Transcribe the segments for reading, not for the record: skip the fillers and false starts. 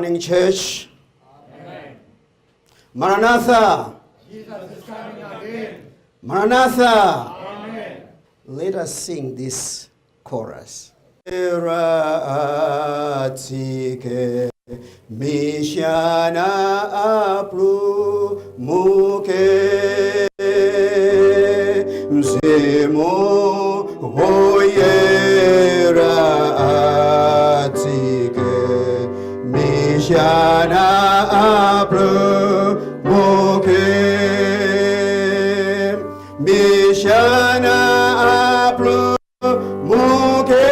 morning, church. Amen. Maranatha. Jesus is coming again. Maranatha. Amen. Let us sing this chorus. Eratike Michiana apru muke mzemo hoyera atike Michiana apru muke Michiana apru muke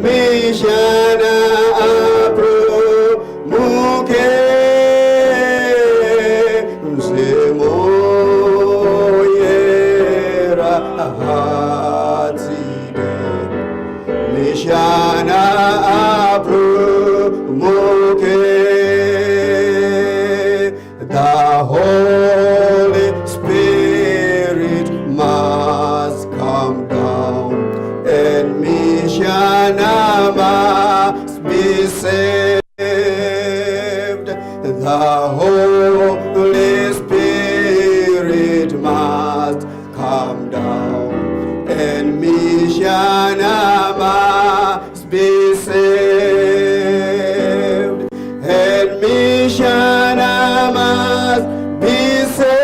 Michiana apru muke mzemo yera hatike Michiana apru muke the Holy Spirit must come down and Michiana must be saved. The Holy Spirit must come down and Michiana must be saved. And Michiana must be saved.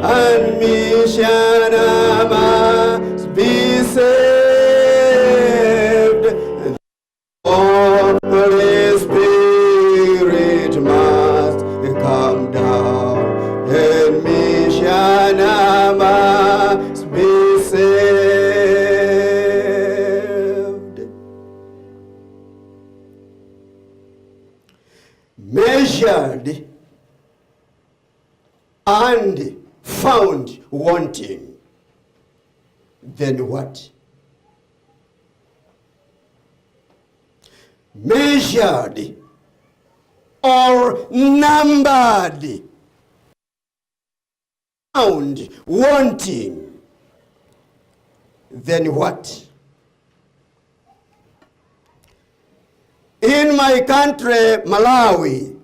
And Michiana must be saved. The Holy Spirit must come down. And Michiana must be saved. Measured and found wanting, then what? Measured or numbered, found wanting, then what? In my country, Malawi,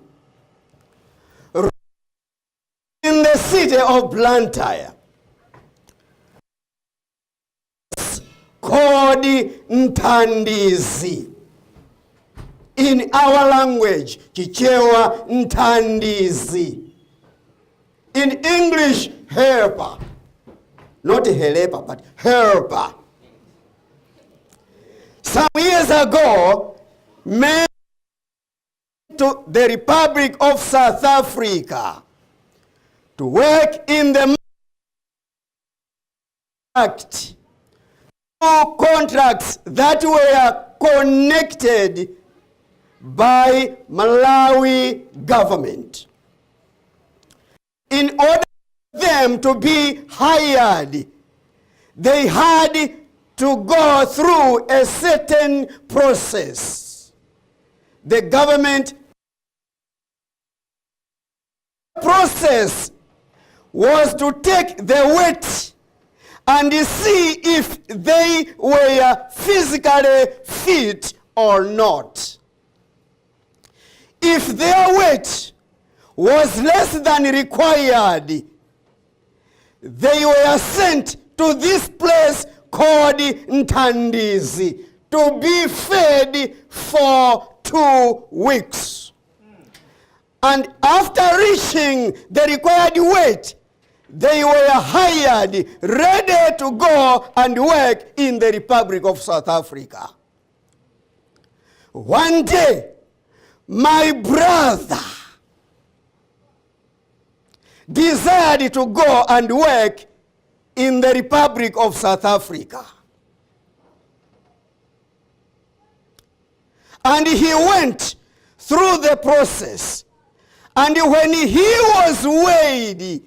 in the city of Blantyre, called Ntandizi. In our language, Chichewa Ntandizi. In English, helper. Not helper, but helper. Some years ago, men to the Republic of South Africa to work in the act. Two contracts that were connected by Malawi government. In order for them to be hired, they had to go through a certain process. The government process was to take the weight and see if they were physically fit or not. If their weight was less than required, they were sent to this place called Ntandizi to be fed for 2 weeks. And after reaching the required weight, they were hired, ready to go and work in the Republic of South Africa. One day, my brother desired to go and work in the Republic of South Africa. And he went through the process. And when he was weighed,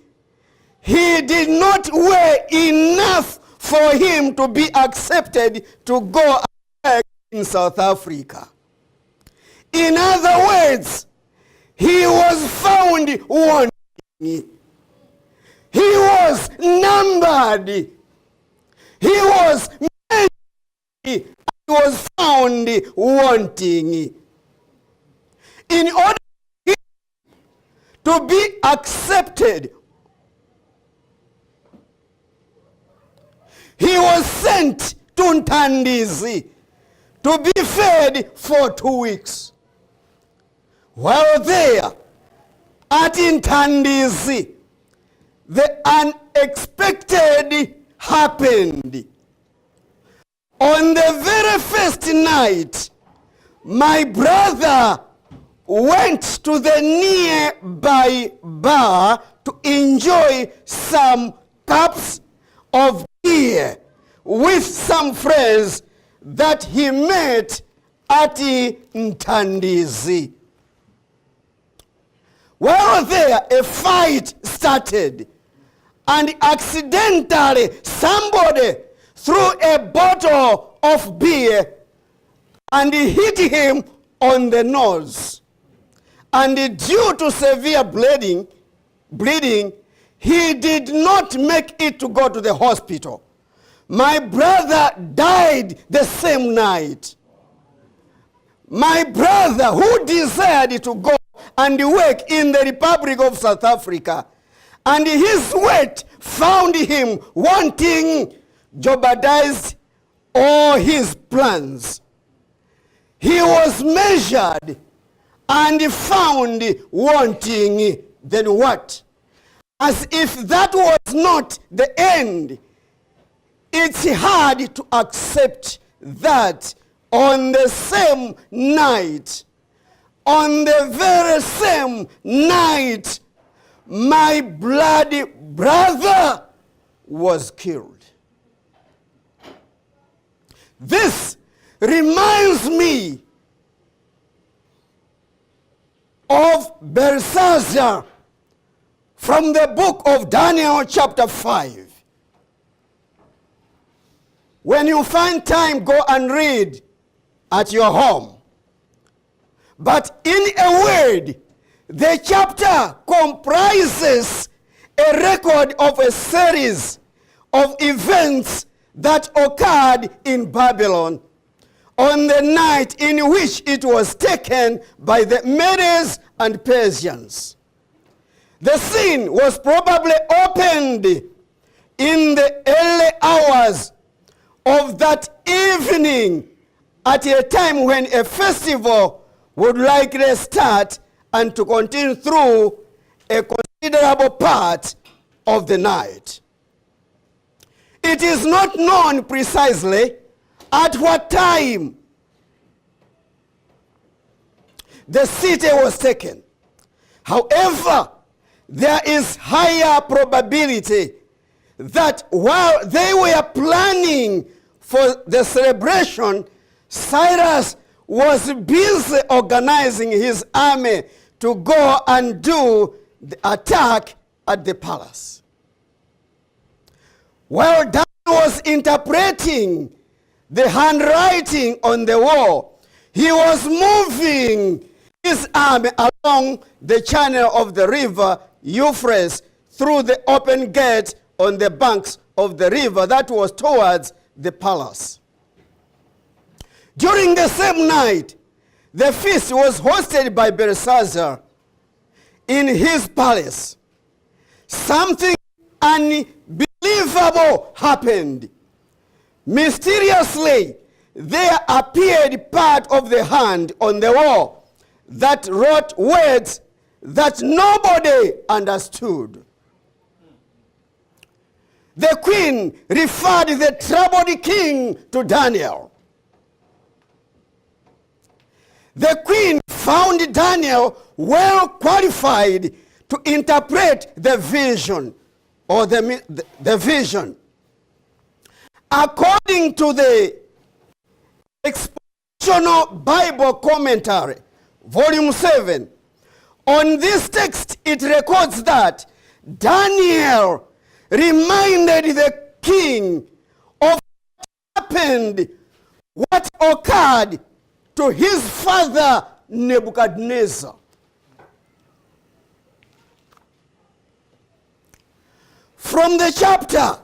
he did not weigh enough for him to be accepted to go and work in South Africa. In other words, he was found wanting. He was numbered. He was measured he was found wanting. In order to be accepted, he was sent to Ntandizi to be fed for 2 weeks. While there at Ntandizi, the unexpected happened. On the very first night, my brother went to the nearby bar to enjoy some cups of beer with some friends that he met at Ntandizi. While there, a fight started, and accidentally somebody threw a bottle of beer and hit him on the nose. And due to severe bleeding, he did not make it to go to the hospital. My brother died the same night. My brother, who desired to go and work in the Republic of South Africa, and his weight found him wanting, jeopardized all his plans. He was measured and found wanting. Then what? As if that was not the end, it's hard to accept that on the same night, on the very same night, my bloody brother was killed. This reminds me of Belshazzar from the book of Daniel chapter 5. When you find time, go and read at your home. But in a word, the chapter comprises a record of a series of events that occurred in Babylon on the night in which it was taken by the Medes and Persians. The scene was probably opened in the early hours of that evening at a time when a festival would likely start and to continue through a considerable part of the night. It is not known precisely at what time the city was taken. However, there is higher probability that while they were planning for the celebration, Cyrus was busy organizing his army to go and do the attack at the palace. While Daniel was interpreting the handwriting on the wall, he was moving his army along the channel of the river Euphrates through the open gate on the banks of the river that was towards the palace. During the same night, the feast was hosted by Belshazzar in his palace. Something unbelievable happened. Mysteriously, there appeared part of the hand on the wall that wrote words that nobody understood. The queen referred the troubled king to Daniel. The queen found Daniel well qualified to interpret the vision or the vision. According to the Expositional Bible Commentary, Volume 7, on this text it records that Daniel reminded the king of what happened, what occurred to his father Nebuchadnezzar. From the chapter,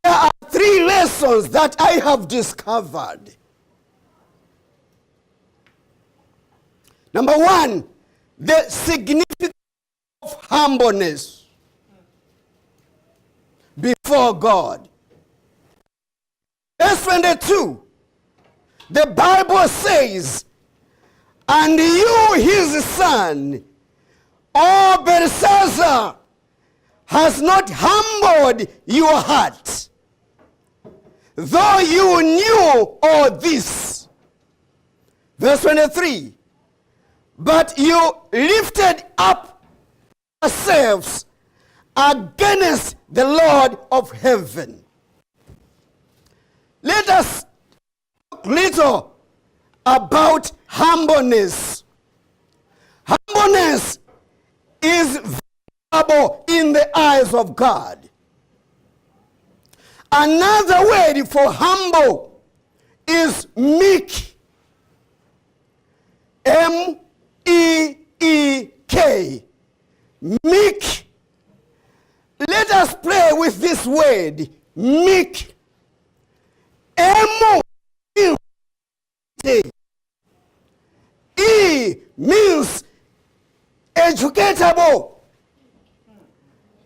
there are 3 lessons that I have discovered. Number 1, the significance of humbleness before God. Verse 22, the Bible says, and you, his son, O Belshazzar, has not humbled your heart, though you knew all this. Verse 23, but you lifted up yourselves against the Lord of heaven. Let us talk little about humbleness. Humbleness is valuable in the eyes of God. Another word for humble is meek. M-E-E-K. Meek. Let us play with this word, meek. M-E means educatable.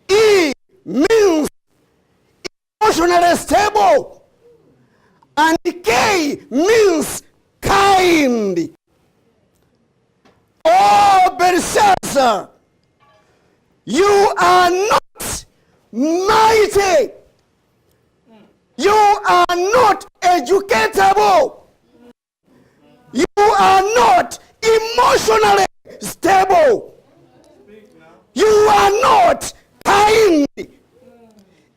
E means emotionally stable. And K means kind. Oh, Belshazzar, you are not mighty. You are not educatable. You are not emotionally stable. You are not kind.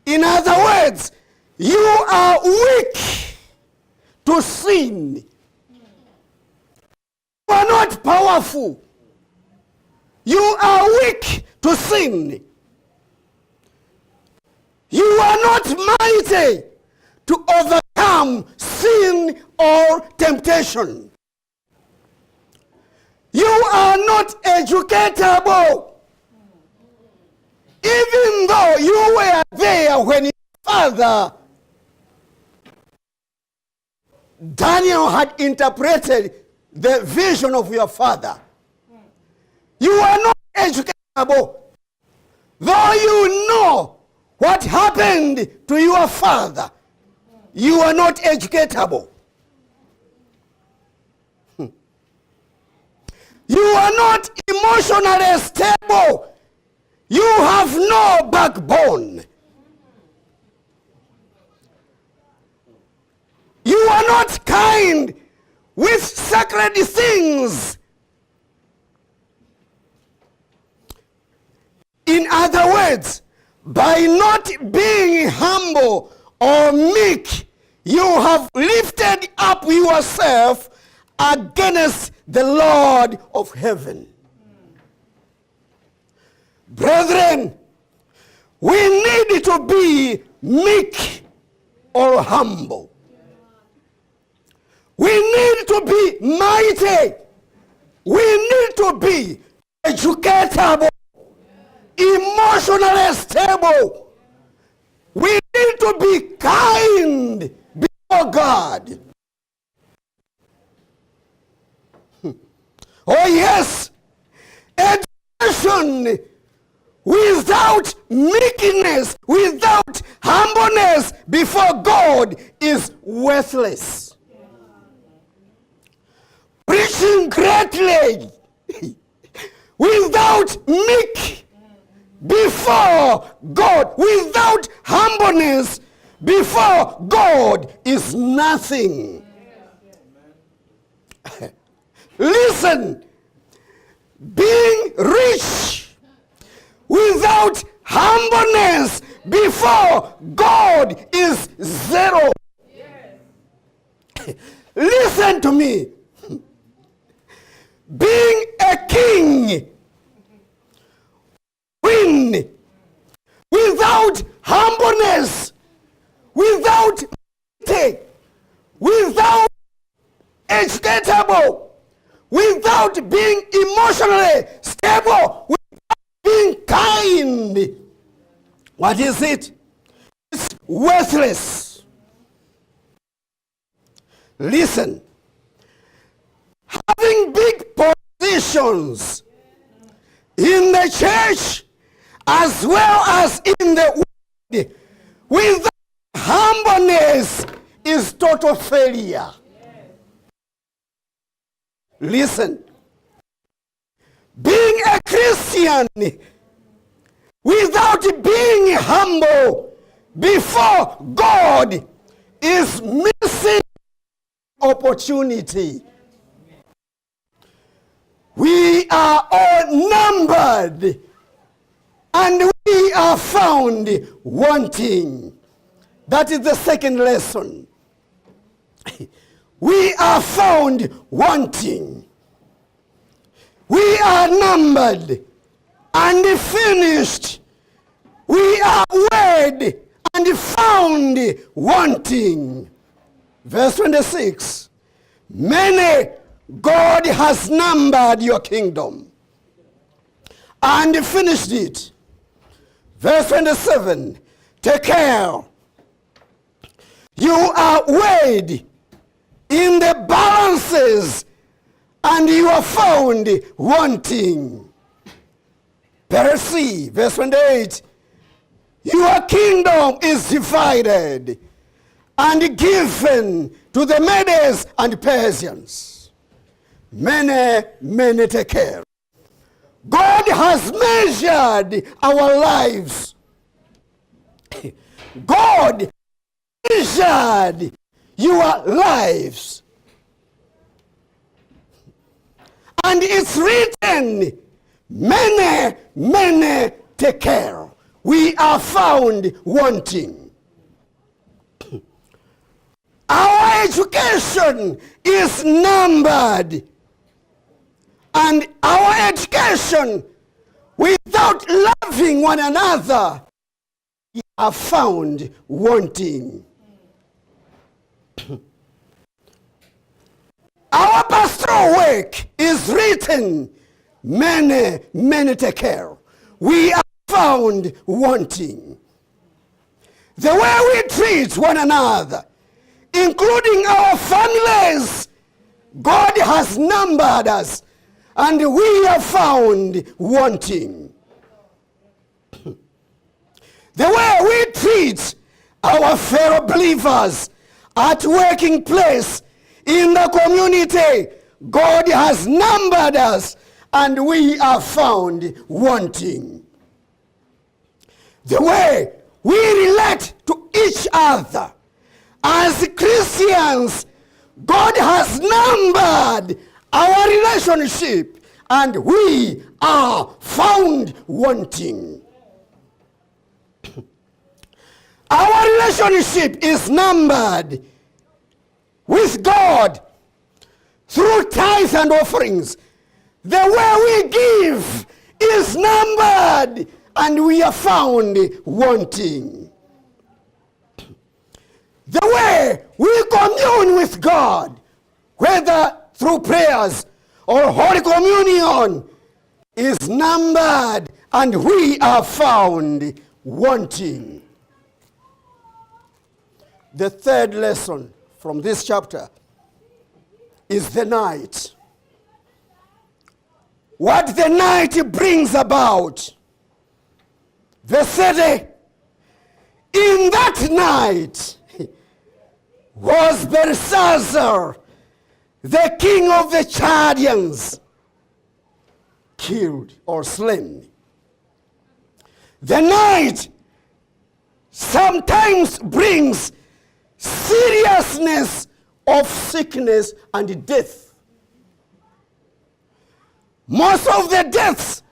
In other words, you are weak to sin. You are not powerful. You are weak to sin. You are not mighty to overcome sin or temptation. You are not educatable. Even though you were there when your father Daniel had interpreted the vision of your father. You are not educatable. Though you know what happened to your father, you are not educatable. You are not emotionally stable. You have no backbone. You are not kind with sacred things. In other words, by not being humble or meek, you have lifted up yourself against the Lord of heaven. Brethren, we need to be meek or humble. We need to be mighty. We need to be educatable, emotionally stable. We need to be kind before God. Oh yes, education without meekness, without humbleness before God is worthless. Preaching greatly without meek before God, without humbleness before God is nothing. Listen, being rich without humbleness before God is zero. Listen to me. Being a king, queen, without humbleness, without without educatable, without being emotionally stable, without being kind, what is it? It's worthless. Listen. Having big positions in the church as well as in the world without humbleness is total failure. Listen. Being a Christian without being humble before God is missing opportunity. We are all numbered and we are found wanting. That is the second lesson. We are found wanting. We are numbered and finished. We are weighed and found wanting. Verse 26. Many God has numbered your kingdom and finished it. Verse 27. Take care. You are weighed in the balances and you are found wanting. Percy, verse 28. Your kingdom is divided and given to the Medes and Persians. Many take care. God has measured our lives. God measured your lives. And it's written, many take care. We are found wanting. Our education is numbered. And our education, without loving one another, we are found wanting. Our pastoral work is written, many take care. We are found wanting. The way we treat one another, including our families, God has numbered us, and we are found wanting. The way we treat our fellow believers at working place, in the community, God has numbered us and we are found wanting. The way we relate to each other as Christians, God has numbered our relationship and we are found wanting. Our relationship is numbered with God through tithes and offerings. The way we give is numbered and we are found wanting. The way we commune with God, whether through prayers or Holy Communion, is numbered and we are found wanting. The third lesson from this chapter is the night. What the night brings about. Verse 30. In that night was Belshazzar, the king of the Chaldeans, killed or slain. The night sometimes brings seriousness of sickness and death. Most of the deaths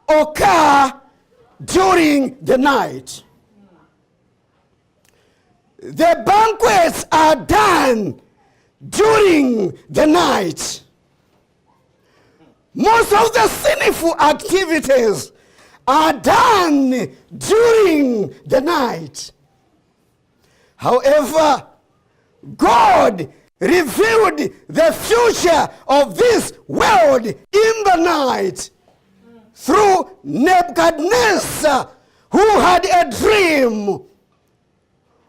occur during the night. The banquets are done during the night. Most of the sinful activities are done during the night. However, God revealed the future of this world in the night through Nebuchadnezzar, who had a dream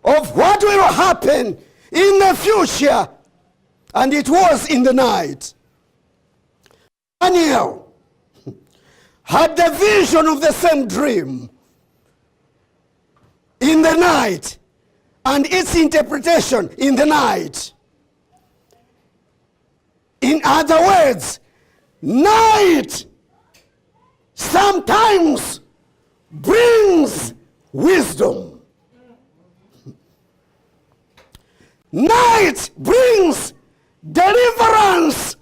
of what will happen in the future And it was in the night. Daniel had the vision of the same dream in the night, and its interpretation in the night. In other words, night sometimes brings wisdom. Night brings deliverance.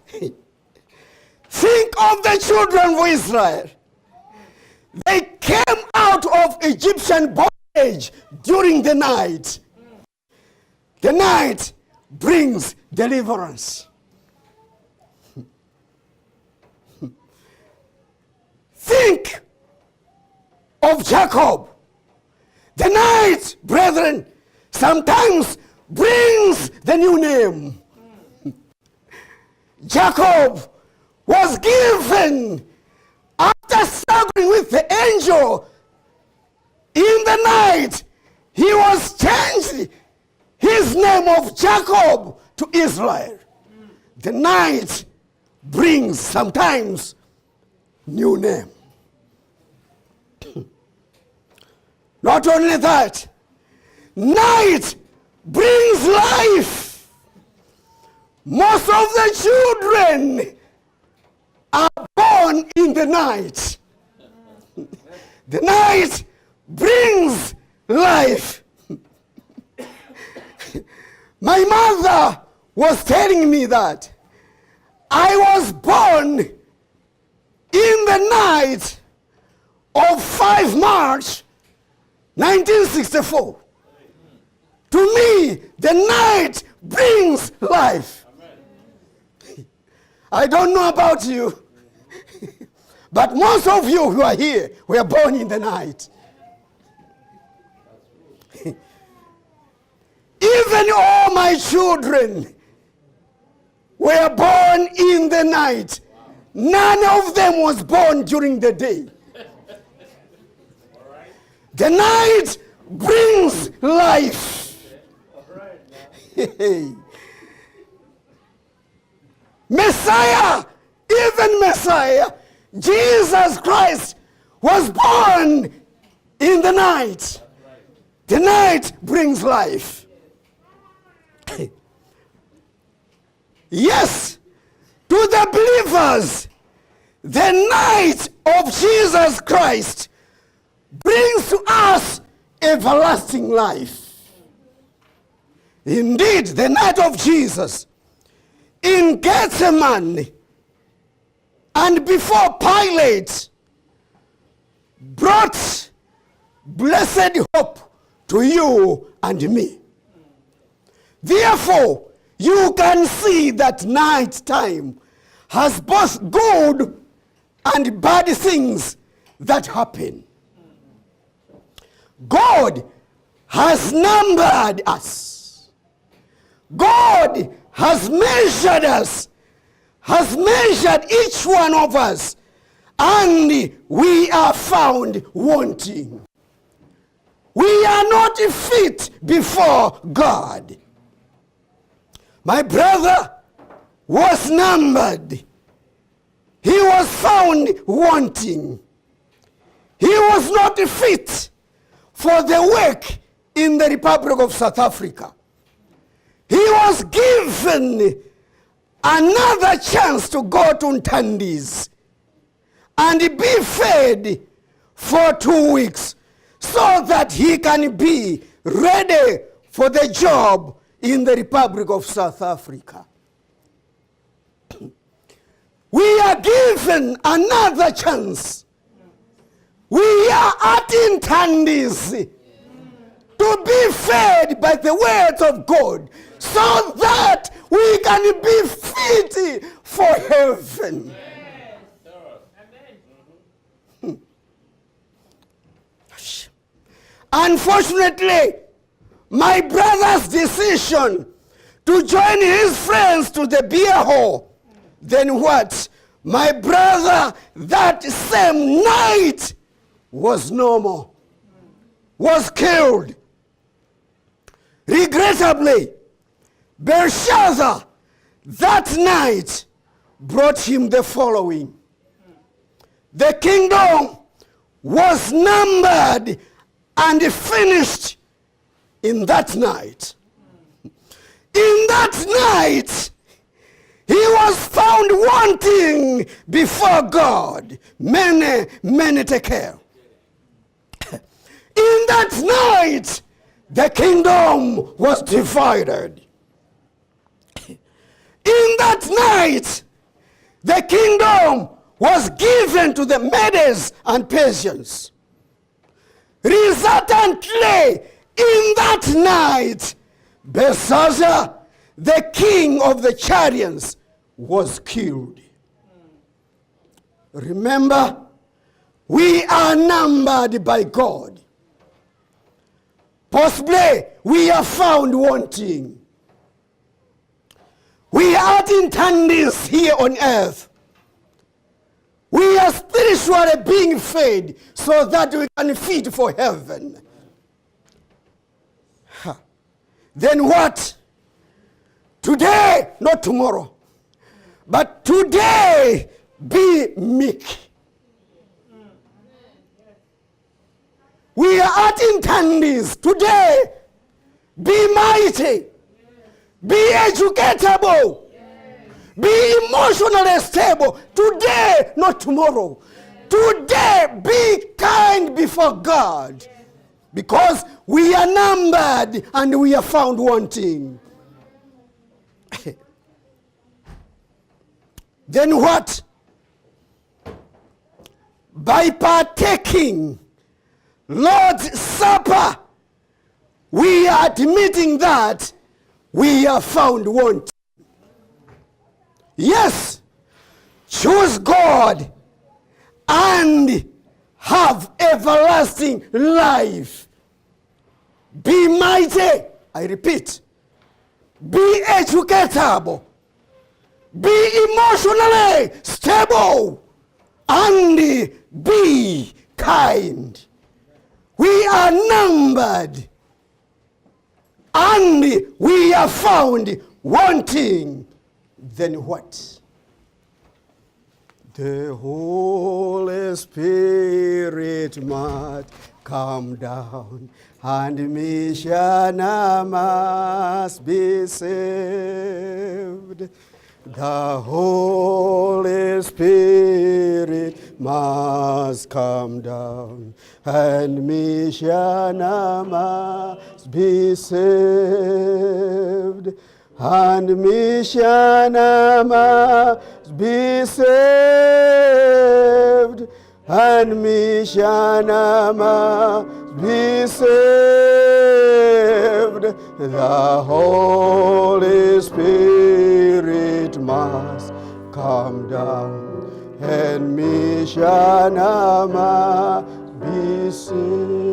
Think of the children of Israel. They came out of Egyptian bondage during the night. The night brings deliverance. Think of Jacob. The night, brethren, sometimes brings the new name. Jacob was given, after struggling with the angel in the night, he was changed his name of Jacob to Israel. The night brings sometimes new name. Not only that, night brings life. Most of the children are born in the night. The night brings life. My mother was telling me that I was born in the night of 5 March 1964. To me, the night brings life. Amen. I don't know about you, but most of you who are here were born in the night. Even all my children were born in the night. None of them was born during the day. The night brings life. Messiah, even Messiah, Jesus Christ, was born in the night. The night brings life. Yes, to the believers, the night of Jesus Christ brings to us everlasting life. Indeed, the night of Jesus in Gethsemane and before Pilate brought blessed hope to you and me. Therefore, you can see that night time has both good and bad things that happen. God has numbered us. God has measured us, has measured each one of us, and we are found wanting. We are not fit before God. My brother was numbered. He was found wanting. He was not fit for the work in the Republic of South Africa. He was given another chance to go to Ntandis and be fed for 2 weeks so that he can be ready for the job in the Republic of South Africa. We are given another chance. We are at Ntandis to be fed by the words of God so that we can be fit for heaven. Unfortunately, my brother's decision to join his friends to the beer hall, then what? My brother that same night was no more, was killed. Regrettably, Belshazzar, That night brought him the following. The kingdom was numbered and finished in that night. In that night, he was found wanting before God. Many take care. In that night, the kingdom was divided. In that night, the kingdom was given to the Medes and Persians. Resultantly, in that night, Belshazzar, the king of the Chaldeans, was killed. Remember, we are numbered by God. Possibly, we are found wanting. We are in tandis here on earth. We are spiritually being fed so that we can feed for heaven. Then what? Today, not tomorrow, but today, be meek. We are in tandis. Today, be mighty. Be educatable. Be emotionally stable. Today, not tomorrow. Today, be kind before God. Because we are numbered and we are found wanting. Then what? By partaking Lord's Supper, we are admitting that we are found wanting. Yes, choose God and have everlasting life. Be mighty, I repeat. Be educatable. Be emotionally stable. And be kind. We are numbered. And we are found wanting. Then what? The Holy Spirit must come down, and Michiana must be saved. The Holy Spirit must come down, and Michiana must be saved. And Michiana must be saved. And Michiana must be saved. The Holy Spirit must come down, and Michiana must be saved.